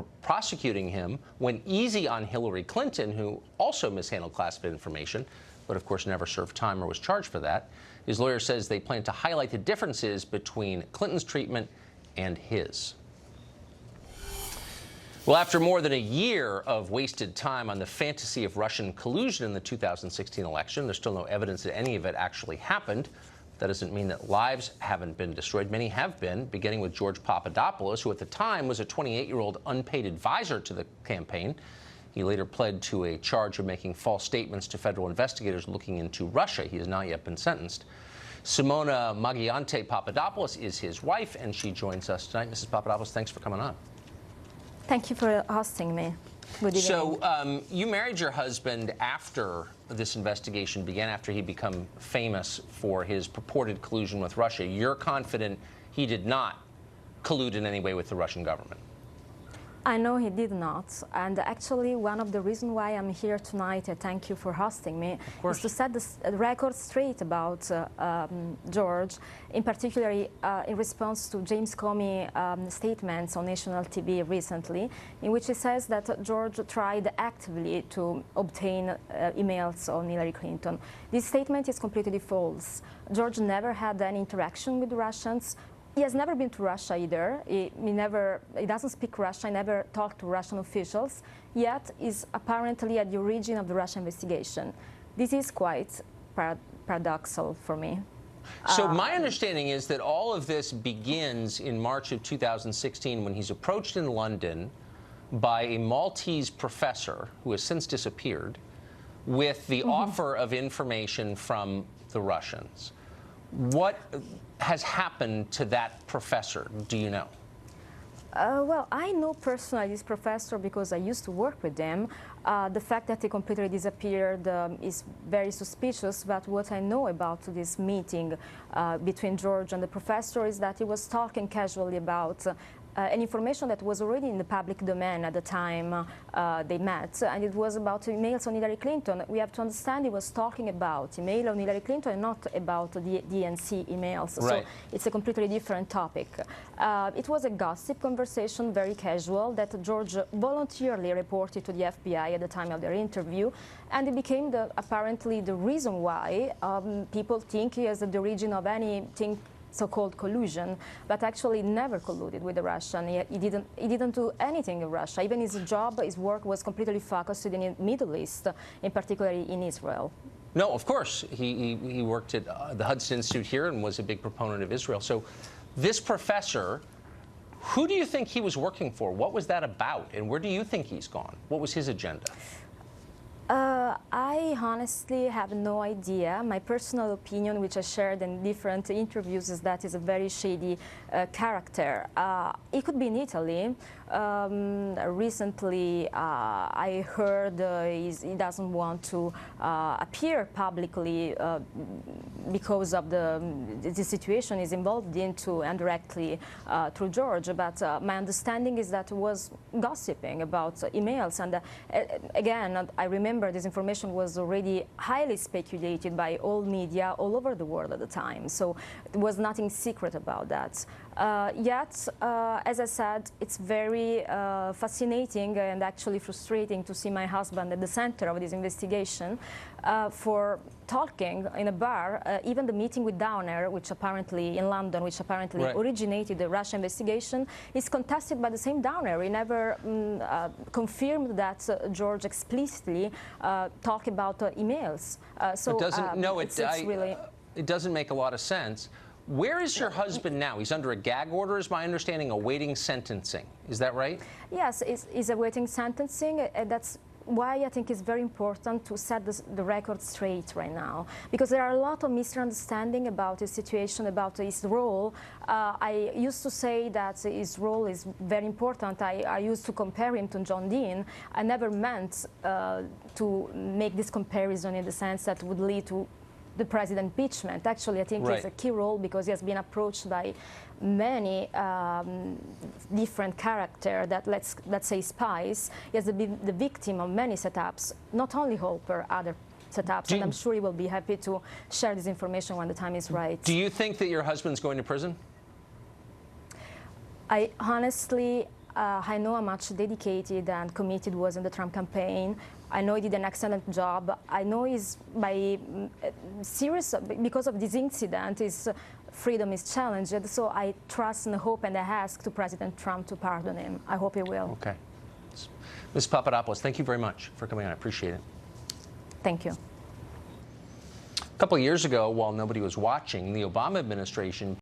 prosecuting him, went easy on Hillary Clinton, who also mishandled classified information, but of course never served time or was charged for that. His lawyer says they plan to highlight the differences between Clinton's treatment and his. Well, after more than a year of wasted time on the fantasy of Russian collusion in the 2016 election, there's still no evidence that any of it actually happened. That doesn't mean that lives haven't been destroyed. Many have been, beginning with George Papadopoulos, who at the time was a 28-year-old unpaid advisor to the campaign. He later pled to a charge of making false statements to federal investigators looking into Russia. He has not yet been sentenced. Simona Mangiante Papadopoulos is his wife, and she joins us tonight. Mrs. Papadopoulos, thanks for coming on. Thank you for hosting me. Good evening. So you married your husband after this investigation began, after he became famous for his purported collusion with Russia. You're confident he did not collude in any way with the Russian government? I know he did not, and actually one of the reasons why I'm here tonight, and thank you for hosting me, is to set the record straight about George, in particular in response to James Comey statements on national TV recently, in which he says that George tried actively to obtain emails on Hillary Clinton. This statement is completely false. George never had any interaction with the Russians. He has never been to Russia either. He doesn't speak Russian, never talked to Russian officials, yet is apparently at the origin of the Russian investigation. This is quite paradoxical for me. So my understanding is that all of this begins in March of 2016 when he's approached in London by a Maltese professor who has since disappeared with the offer of information from the Russians. What has happened to that professor, do you know? Well, I know personally this professor because I used to work with them. The fact that he completely disappeared is very suspicious, but what I know about this meeting between George and the professor is that he was talking casually about an information that was already in the public domain at the time they met, and it was about emails on Hillary Clinton. We have to understand he was talking about email on Hillary Clinton and not about the DNC emails. Right. So it's a completely different topic. It was a gossip conversation, very casual, that George voluntarily reported to the FBI at the time of their interview, and it became apparently the reason why people think he is at the origin of anything so-called collusion, but actually never colluded with the Russian. He didn't do anything in Russia. Even his job, his work was completely focused in the Middle East, in particular in Israel. No, of course. He worked at the Hudson Institute here and was a big proponent of Israel. So this professor, who do you think he was working for? What was that about? And where do you think he's gone? What was his agenda? I honestly have no idea. My personal opinion, which I shared in different interviews, is that he's a very shady character. He could be in Italy. Recently, I heard he doesn't want to appear publicly because of the situation he's involved into indirectly through George. But my understanding is that he was gossiping about emails. And again, I remember this information was already highly speculated by all media all over the world at the time. So there was nothing secret about that. Yet, as I said, it's very fascinating and actually frustrating to see my husband at the center of this investigation for talking in a bar. Even the meeting with Downer, which apparently in London, which apparently originated the Russia investigation, is contested by the same Downer. He never confirmed that George explicitly talked about emails. So it doesn't. No, it's really. It doesn't make a lot of sense. Where is your husband now? He's under a gag order, is my understanding, awaiting sentencing. Is that right? Yes, he's awaiting sentencing. That's why I think it's very important to set the record straight right now, because there are a lot of misunderstanding about his situation, about his role. I used to say that his role is very important. I used to compare him to John Dean. I never meant to make this comparison in the sense that would lead to the president impeachment. Actually, I think it's a key role because he has been approached by many different characters that, let's say, spies. He has been the victim of many setups, not only Hopper, other setups, and I'm sure he will be happy to share this information when the time is right. Do you think that your husband's going to prison? I honestly, I know how much dedicated and committed was in the Trump campaign. I know he did an excellent job. I know he's because of this incident, his freedom is challenged. So I trust and hope and I ask to President Trump to pardon him. I hope he will. Okay. Ms. Papadopoulos, thank you very much for coming on. I appreciate it. Thank you. A couple of years ago, while nobody was watching, the Obama administration